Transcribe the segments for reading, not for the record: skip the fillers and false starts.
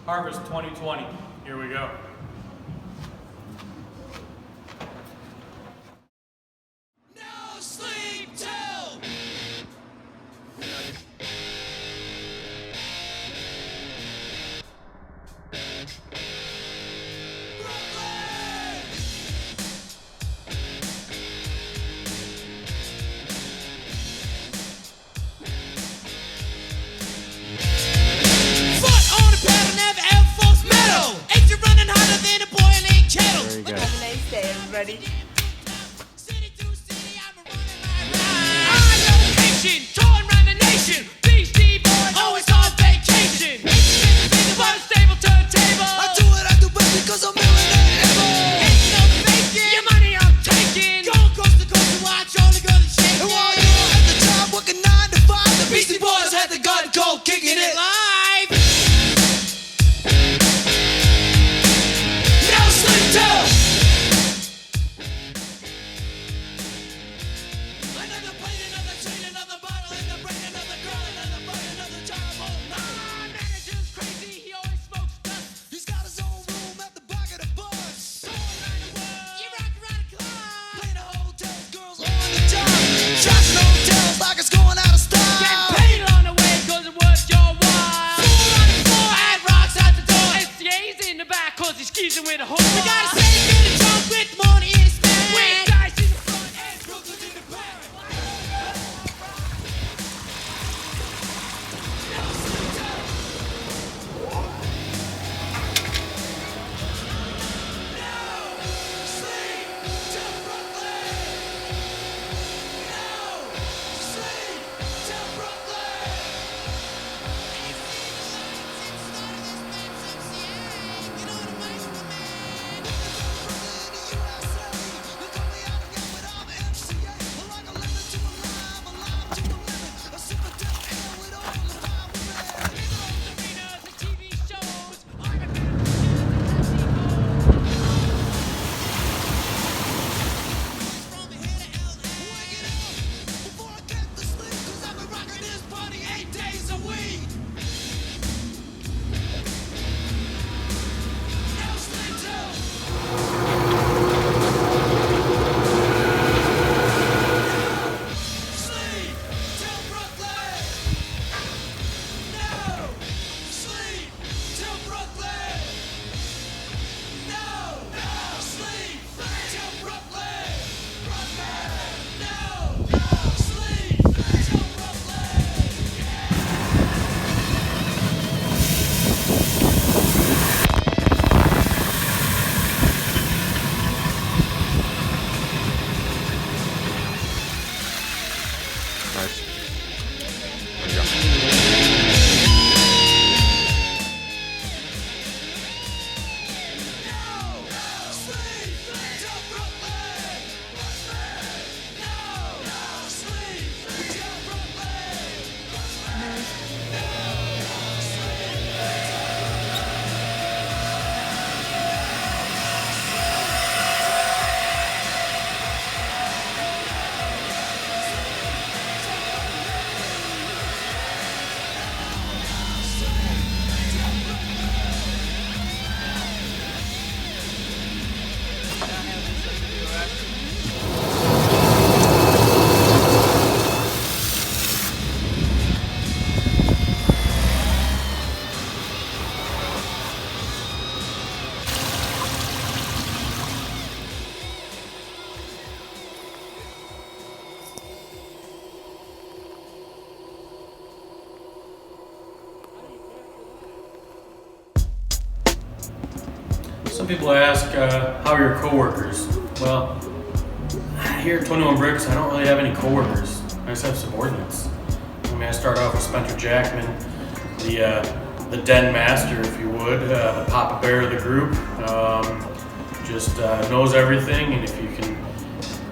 Harvest 2020. Here we go. No sleep till Everybody. With a whole we gotta say good and drunk with money in his bag. With dice in the front and Brooklyn in the back. Some people ask, how are your coworkers? Well, here at 21 Bricks, I don't really have any coworkers. I just have subordinates. I start off with Spencer Jackman, the den master, if you would, the Papa Bear of the group. Just knows everything, and if you can,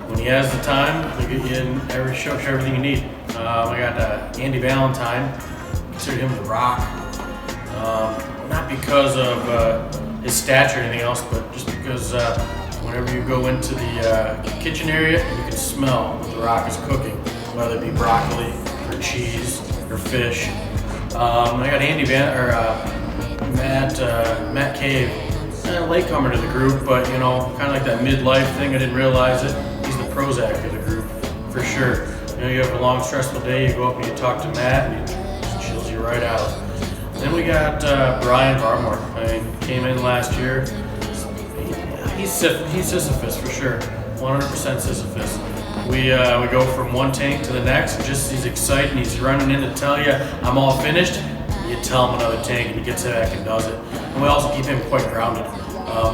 when he has the time, he'll get you in show everything you need. I got Andy Valentine, consider him the Rock. Not because of his stature or anything else, but just because whenever you go into the kitchen area, you can smell what the Rock is cooking, whether it be broccoli or cheese or fish. I got Matt Cave, latecomer to the group, but you know, kind of like that midlife thing. I didn't realize it. He's the Prozac of the group, for sure. You know, you have a long, stressful day. You go up and you talk to Matt, and he just chills you right out. Then we got Brian Barmore. I mean, came in last year. He's Sisyphus for sure, 100% Sisyphus. We go from one tank to the next, and just he's excited. He's running in to tell you, "I'm all finished." You tell him another tank, and he gets back and does it. And we also keep him quite grounded.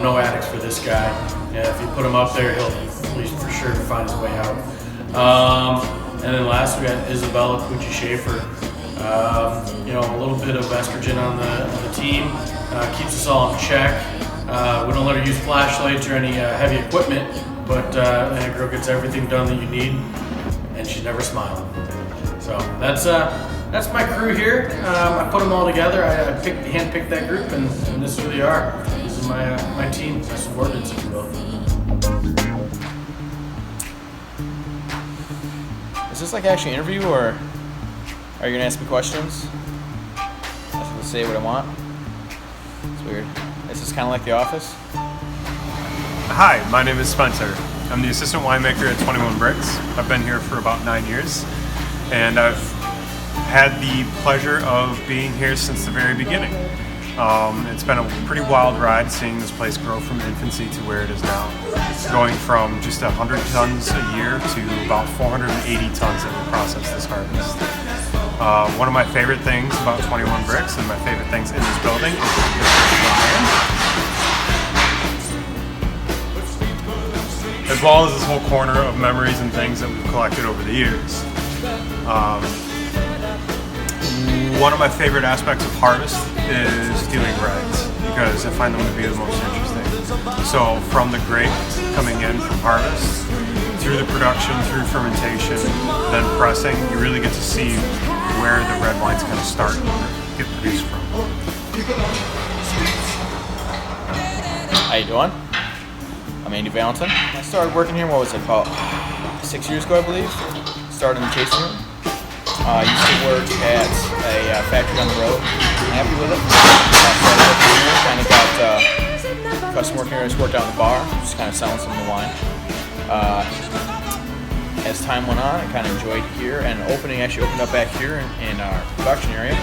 No addicts for this guy. Yeah, if you put him up there, he'll at least for sure find his way out. And then last we got Isabella Pucci Schaefer. You know, a little bit of estrogen on the team keeps us all in check. We don't let her use flashlights or any heavy equipment, but that girl gets everything done that you need, and she's never smiling. So that's my crew here. I put them all together. I handpicked that group, and this is who they are. This is my team, my subordinates, if you will. Is this like actually an interview, or are you gonna ask me questions? I have to say what I want. It's weird. Is this kind of like The Office? Hi, my name is Spencer. I'm the assistant winemaker at 21 Bricks. I've been here for about 9 years, and I've had the pleasure of being here since the very beginning. It's been a pretty wild ride seeing this place grow from infancy to where it is now, going from just 100 tons a year to about 480 tons that we process this harvest. One of my favorite things about 21 Bricks and my favorite things in this building is Brian, as well as this whole corner of memories and things that we've collected over the years. One of my favorite aspects of harvest is doing reds, because I find them to be the most interesting. So from the grape coming in from harvest, through the production, through fermentation, then pressing, you really get to see where the red wine's going to start and get produced from. How you doing? I'm Andy Valentin. I started working here, what was it, about 6 years ago, I believe. Started in the tasting room. I used to work at a factory down the road. I'm happy with it. Started working here, kind of got custom working here. I just worked out in the bar, just kind of selling some of the wine. As time went on, I kind of enjoyed here, and opening actually opened up back here in our production area.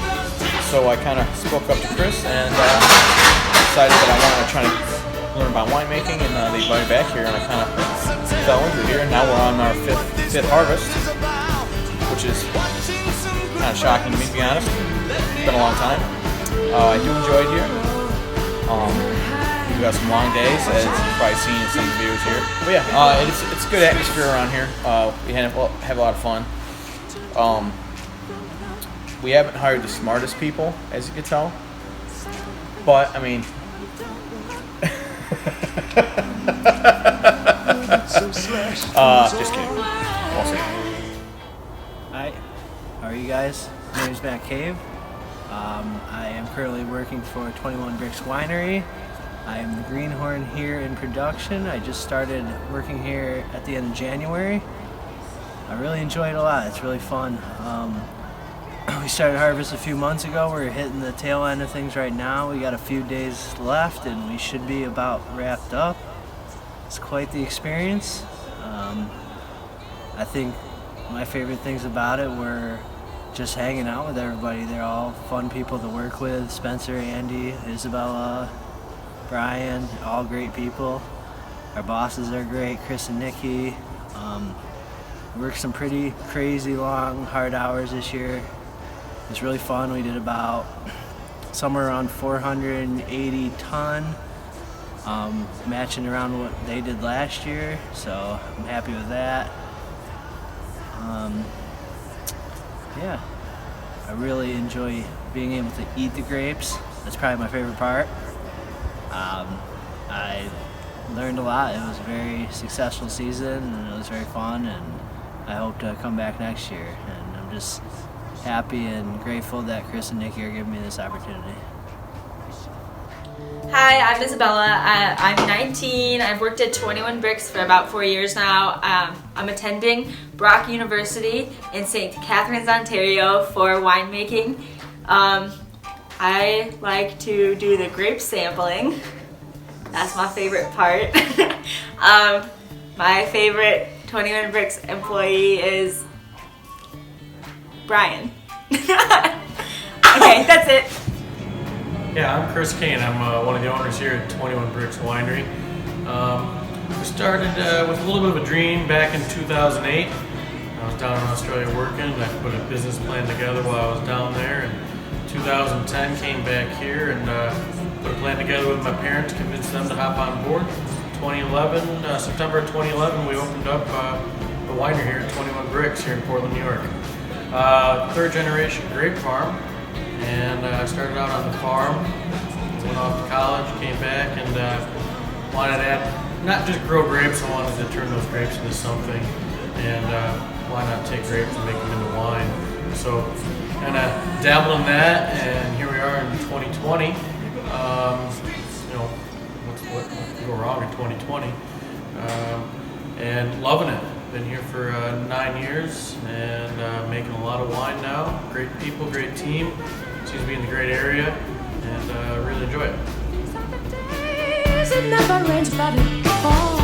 So I kind of spoke up to Chris and decided that I wanted to try to learn about winemaking, and they invited me back here, and I kind of fell into it here. And now we're on our fifth harvest, which is kind of shocking to me, to be honest. It's been a long time. I do enjoy it here. We've got some long days, as you've probably seen in some of the videos here. But yeah, it's a good atmosphere around here. We have a lot of fun. We haven't hired the smartest people, as you can tell. But, I mean... just kidding. We'll see. Hi, how are you guys? My name is Matt Cave. I am currently working for 21 Bricks Winery. I am the greenhorn here in production. I just started working here at the end of January. I really enjoy it a lot. It's really fun. We started harvest a few months ago. We're hitting the tail end of things right now. We got a few days left and we should be about wrapped up. It's quite the experience. I think my favorite things about it were just hanging out with everybody. They're all fun people to work with. Spencer, Andy, Isabella, Brian, all great people. Our bosses are great, Chris and Nikki. We worked some pretty crazy long, hard hours this year. It was really fun. We did about somewhere around 480 ton, matching around what they did last year, so I'm happy with that. Yeah, I really enjoy being able to eat the grapes. That's probably my favorite part. I learned a lot. It was a very successful season and it was very fun, and I hope to come back next year. And I'm just happy and grateful that Chris and Nikki are giving me this opportunity. Hi, I'm Isabella. I'm 19. I've worked at 21 Bricks for about 4 years now. I'm attending Brock University in St. Catharines, Ontario for winemaking. I like to do the grape sampling. That's my favorite part. My favorite 21 Bricks employee is Brian. Okay, that's it. Yeah, I'm Chris Kane. I'm one of the owners here at 21 Bricks Winery. We started with a little bit of a dream back in 2008. I was down in Australia working. I put a business plan together while I was down there. In 2010, came back here and put a plan together with my parents, convinced them to hop on board. 2011, September of 2011, we opened up the winery here at 21 Bricks here in Portland, New York. Third generation grape farm, and I started out on the farm, went off to college, came back, and wanted to add, not just grow grapes, I wanted to turn those grapes into something, and why not take grapes and make them into wine. So kind of dabble in that, and here we are in 2020. You know, what could go wrong in 2020? And loving it. Been here for 9 years and making a lot of wine now. Great people, great team. Seems to be in a great area, and really enjoy it. It never rains, but it falls.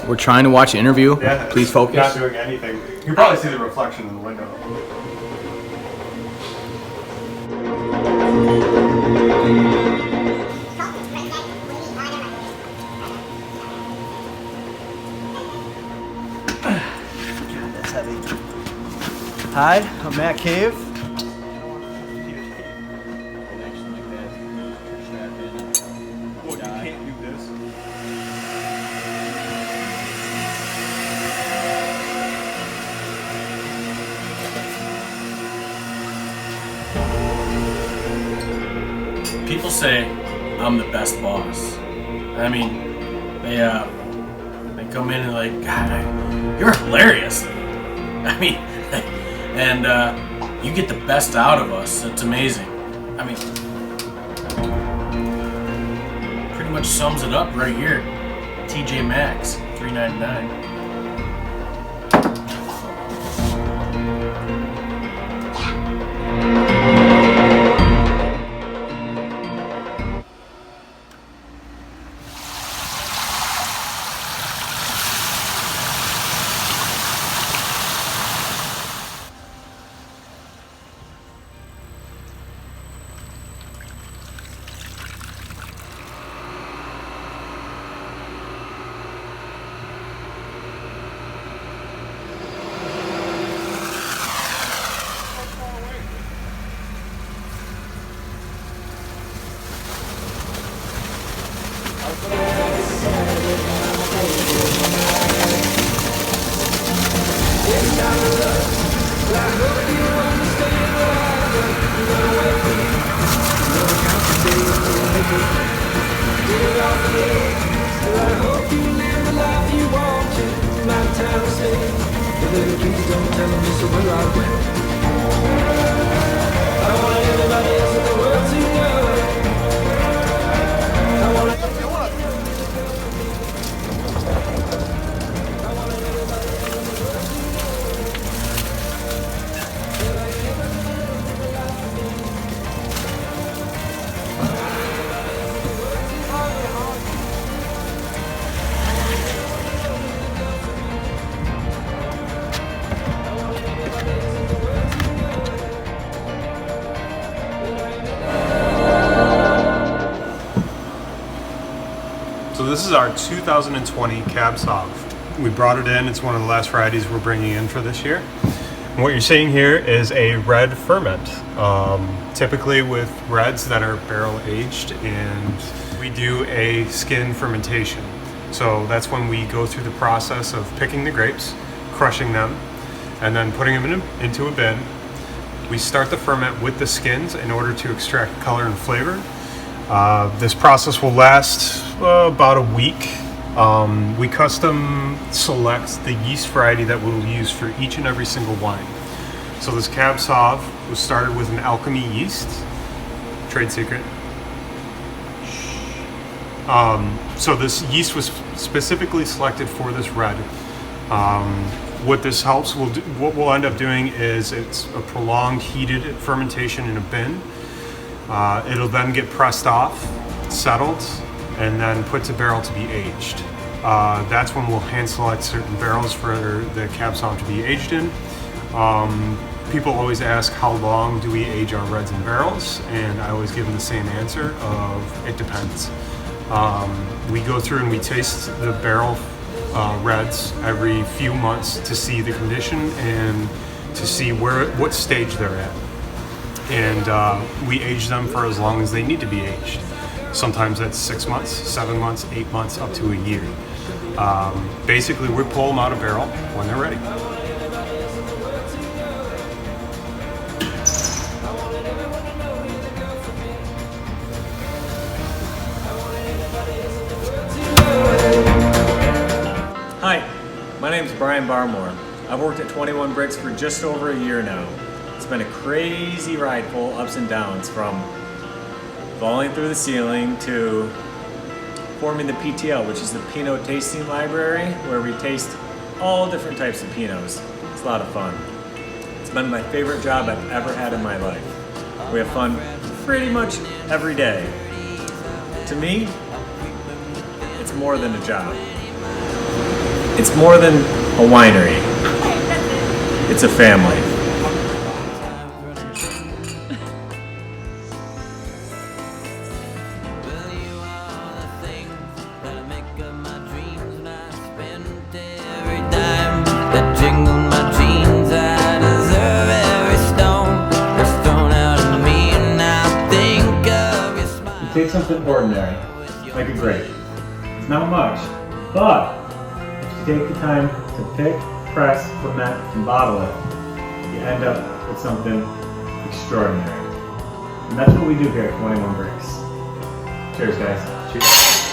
We're trying to watch an interview. Yeah. Please focus. Not doing anything. You can probably see the reflection in the window. That's heavy. Hi, I'm Matt Cave. Well, you can't do this. People say I'm the best boss. I mean, they come in and like, God, you're hilarious. I mean, and you get the best out of us. It's amazing. I mean, pretty much sums it up right here. TJ Maxx, $3.99. So this is our 2020 Cab Sauv. We brought it in. It's one of the last varieties we're bringing in for this year. And what you're seeing here is a red ferment. Typically with reds that are barrel aged, and we do a skin fermentation. So that's when we go through the process of picking the grapes, crushing them, and then putting them into a bin. We start the ferment with the skins in order to extract color and flavor. This process will last about a week. We custom select the yeast variety that we'll use for each and every single wine. So this Cab Sauv was started with an Alchemy yeast, trade secret. So this yeast was specifically selected for this red. What this helps, what we'll end up doing is it's a prolonged heated fermentation in a bin. It'll then get pressed off, settled, and then put to barrel to be aged. That's when we'll hand select certain barrels for the Cab Sauv to be aged in. People always ask how long do we age our reds in barrels, and I always give them the same answer of it depends. We go through and we taste the barrel reds every few months to see the condition and to see what stage they're at. And we age them for as long as they need to be aged. Sometimes that's 6 months, 7 months, 8 months, up to a year. Basically, we pull them out of barrel when they're ready. Hi, my name is Brian Barmore. I've worked at 21 Bricks for just over a year now. It's been a crazy ride full of ups and downs, from falling through the ceiling to forming the PTL, which is the Pinot Tasting Library, where we taste all different types of Pinots. It's a lot of fun. It's been my favorite job I've ever had in my life. We have fun pretty much every day. To me, it's more than a job. It's more than a winery. It's a family. Take something ordinary, like a grape. It's not much, but if you take the time to pick, press, ferment, and bottle it, you end up with something extraordinary. And that's what we do here at 21 Bricks. Cheers, guys. Cheers.